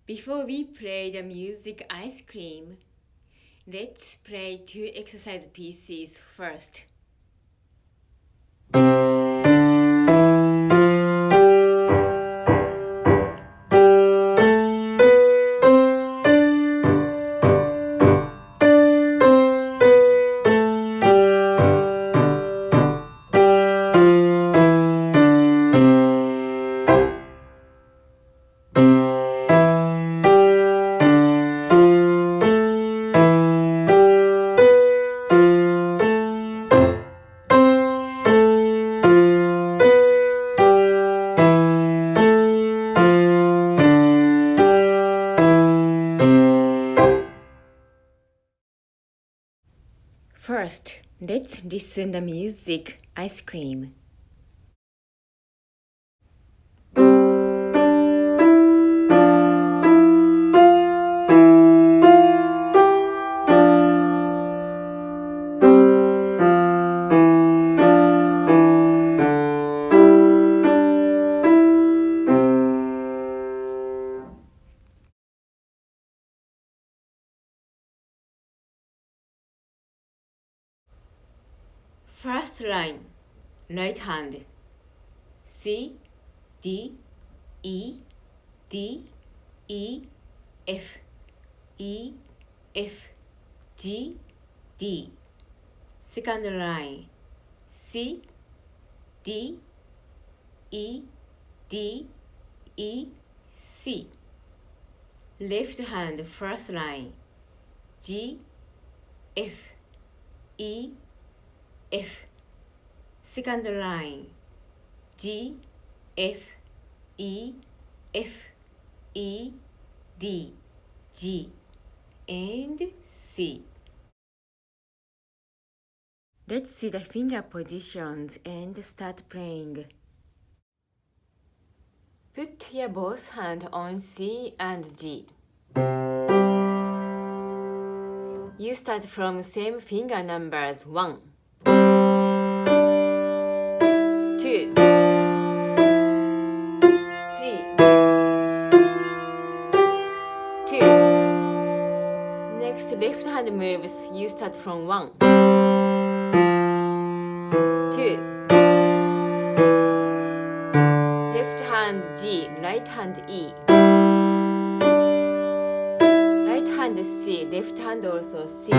Before we play the music Ice Cream, let's play 2 exercise pieces first. First, let's listen the music Ice Cream. First line, right hand. C, D, E, D, E, F, E, F, G, D. Second line, C, D, E, D, E, C. Left hand first line, G, F, E, F. Second line, G, F, E, F, E, D, G, and C. Let's see the finger positions and start playing. Put your both hands on C and G. You start from same finger numbers 1, 2, 3, 2. Next left hand moves, you start from 1, 2. Left hand G, right hand E. Right hand C, left hand also C.